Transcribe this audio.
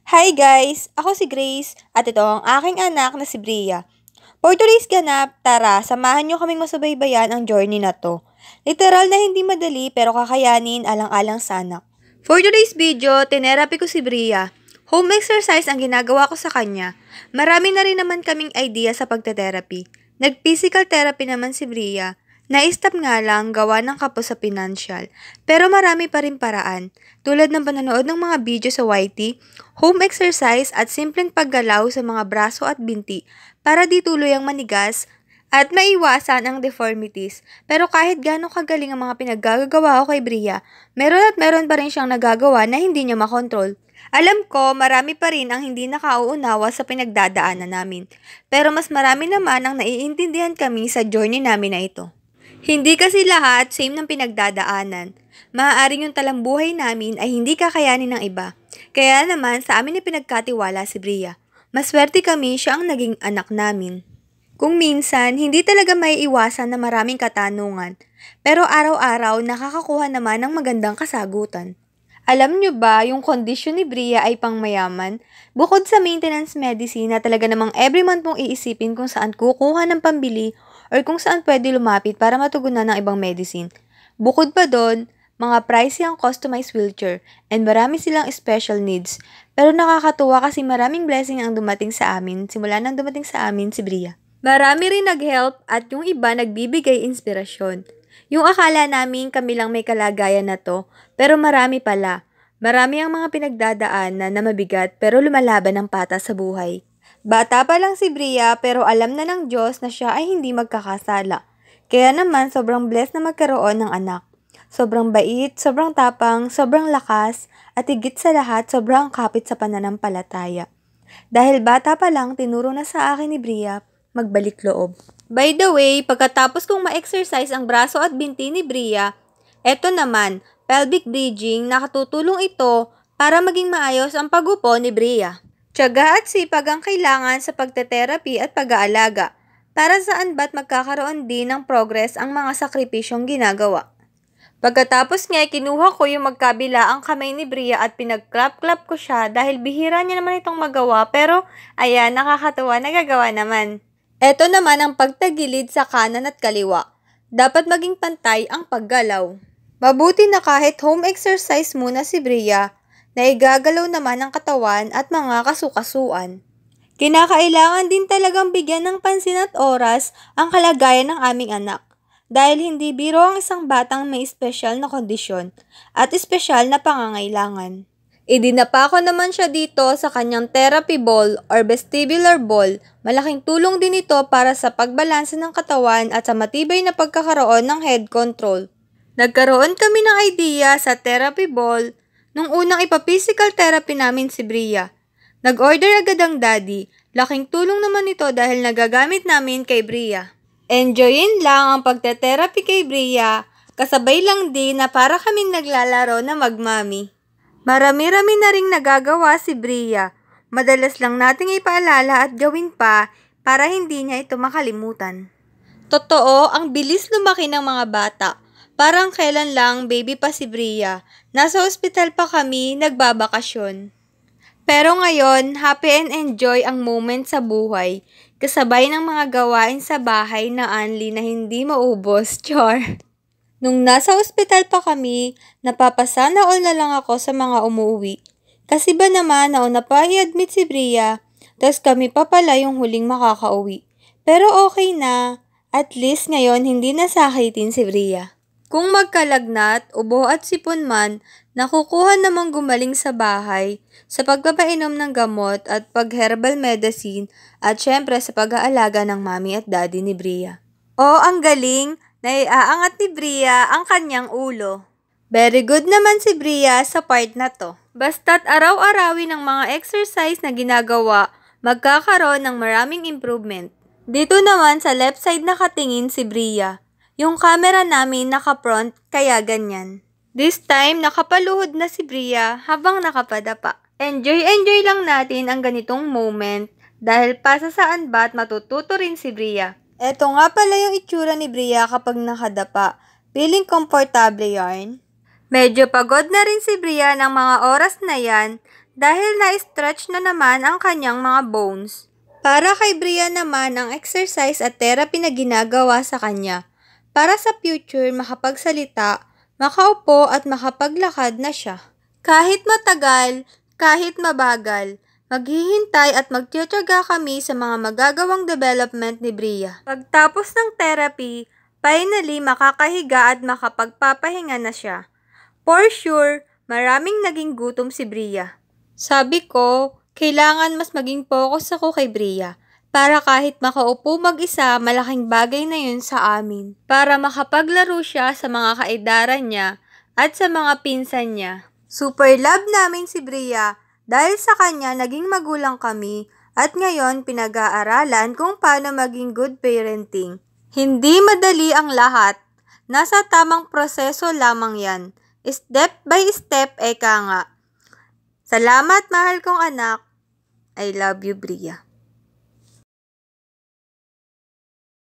Hi guys! Ako si Grace at ito ang aking anak na si Bria. For today's ganap, tara, samahan nyo kaming masubaybayan ang journey na to. Literal na hindi madali pero kakayanin alang-alang sa anak. For today's video, tinerapy ko si Bria. Home exercise ang ginagawa ko sa kanya. Marami na rin naman kaming idea sa pagte-therapy. Nag-physical therapy naman si Bria. Na-stop nga lang gawa ng kapos sa financial. Pero marami pa rin paraan. Tulad ng panonood ng mga video sa YT, home exercise at simpleng paggalaw sa mga braso at binti para di tuluyang manigas at maiwasan ang deformities. Pero kahit gaano kagaling ang mga pinaggagawa ko kay Bria, meron pa rin siyang nagagawa na hindi niya makontrol. Alam ko, marami pa rin ang hindi nakauunawa sa pinagdadaanan namin. Pero mas marami naman ang naiintindihan kami sa journey namin na ito. Hindi kasi lahat same ng pinagdadaanan. Maaaring yung talambuhay namin ay hindi kakayanin ng iba. Kaya naman sa amin ay pinagkatiwala si Bria. Maswerte kami siya ang naging anak namin. Kung minsan, hindi talaga may iwasan na maraming katanungan. Pero araw-araw nakakakuha naman ng magandang kasagutan. Alam nyo ba, yung kondisyon ni Bria ay pangmayaman? Bukod sa maintenance medicine na talaga namang every month mong iisipin kung saan kukuha ng pambili or kung saan pwede lumapit para matugunan ng ibang medicine. Bukod pa doon, mga pricey ang customized wheelchair and marami silang special needs. Pero nakakatuwa kasi maraming blessing ang dumating sa amin simula nang dumating sa amin si Bria. Marami rin nag-help at yung iba nagbibigay inspirasyon. Yung akala namin kami lang may kalagayan na to, pero marami pala. Marami ang mga pinagdadaanan na mabigat pero lumalaban ng patas sa buhay. Bata pa lang si Bria pero alam na ng Diyos na siya ay hindi magkakasala. Kaya naman sobrang blessed na magkaroon ng anak. Sobrang bait, sobrang tapang, sobrang lakas, at higit sa lahat sobrang kapit sa pananampalataya. Dahil bata pa lang tinuro na sa akin ni Bria magbalik loob. By the way, pagkatapos kong ma-exercise ang braso at binti ni Bria, eto naman, pelvic bridging, nakatutulong ito para maging maayos ang pagupo ni Bria. Tiyaga at sipag ang kailangan sa pagte-therapy at pag-aalaga. Para saan ba't magkakaroon din ng progress ang mga sakripisyong ginagawa. Pagkatapos nga, kinuha ko yung magkabila ang kamay ni Bria at pinag-clap-clap ko siya dahil bihira niya naman itong magawa pero ayan, nakakatuwa, nagagawa naman. Ito naman ang pagtagilid sa kanan at kaliwa. Dapat maging pantay ang paggalaw. Mabuti na kahit home exercise muna si Bria, na igagalaw naman ang katawan at mga kasukasuan. Kinakailangan din talagang bigyan ng pansin at oras ang kalagayan ng aming anak. Dahil hindi biro ang isang batang may espesyal na kondisyon at espesyal na pangangailangan. Idinapa ko naman siya dito sa kanyang therapy ball or vestibular ball. Malaking tulong din ito para sa pagbalanse ng katawan at sa matibay na pagkakaroon ng head control. Nagkaroon kami ng idea sa therapy ball nung unang ipa-physical therapy namin si Bria. Nag-order agad ang daddy. Laking tulong naman ito dahil nagagamit namin kay Bria. Enjoyin lang ang pagte-therapy kay Bria, kasabay lang din na para kaming naglalaro na magmami. Marami-rami na ring nagagawa si Bria. Madalas lang nating ipaalala at gawin pa para hindi niya ito makalimutan. Totoo, ang bilis lumaki ng mga bata. Parang kailan lang baby pa si Bria. Nasa ospital pa kami, nagbabakasyon. Pero ngayon, happy and enjoy ang moment sa buhay. Kasabay ng mga gawain sa bahay na anli na hindi maubos, char. Nung nasa ospital pa kami, napapasana all na lang ako sa mga umuwi. Kasi ba naman nauna pa i-admit si Bria, tas kami pa pala yung huling makakauwi. Pero okay na, at least ngayon hindi nasakitin si Bria. Kung magkalagnat, ubo at sipon man, nakukuha namang gumaling sa bahay sa pagpapainom ng gamot at pag-herbal medicine at syempre sa pag-aalaga ng mami at daddy ni Bria. Ang galing! Naiaangat ni Bria ang kanyang ulo. Very good naman si Bria sa part na to. Basta't araw-arawin ang mga exercise na ginagawa, magkakaroon ng maraming improvement. Dito naman sa left side nakatingin si Bria. Yung camera namin naka-front kaya ganyan. This time nakapaluhod na si Bria habang nakapadapa. Enjoy lang natin ang ganitong moment dahil pasa saan ba't matututo rin si Bria. Eto nga pala yung itsura ni Bria kapag nakadapa. Feeling komportable yarn. Medyo pagod na rin si Bria ng mga oras na yan dahil na-stretch na naman ang kanyang mga bones. Para kay Bria naman ang exercise at therapy na ginagawa sa kanya. Para sa future, makapagsalita, makaupo at makapaglakad na siya. Kahit matagal, kahit mabagal, maghihintay at magtiyatyaga kami sa mga magagawang development ni Bria. Pagtapos ng therapy, finally makakahiga at makapagpapahinga na siya. For sure, maraming naging gutom si Bria. Sabi ko, kailangan mas maging focus ako kay Bria. Para kahit makaupo mag-isa, malaking bagay na yun sa amin. Para makapaglaro siya sa mga kaedaran niya at sa mga pinsan niya. Super love namin si Bria dahil sa kanya naging magulang kami at ngayon pinag-aaralan kung paano maging good parenting. Hindi madali ang lahat. Nasa tamang proseso lamang yan. Step by step, eka nga. Salamat mahal kong anak. I love you, Bria.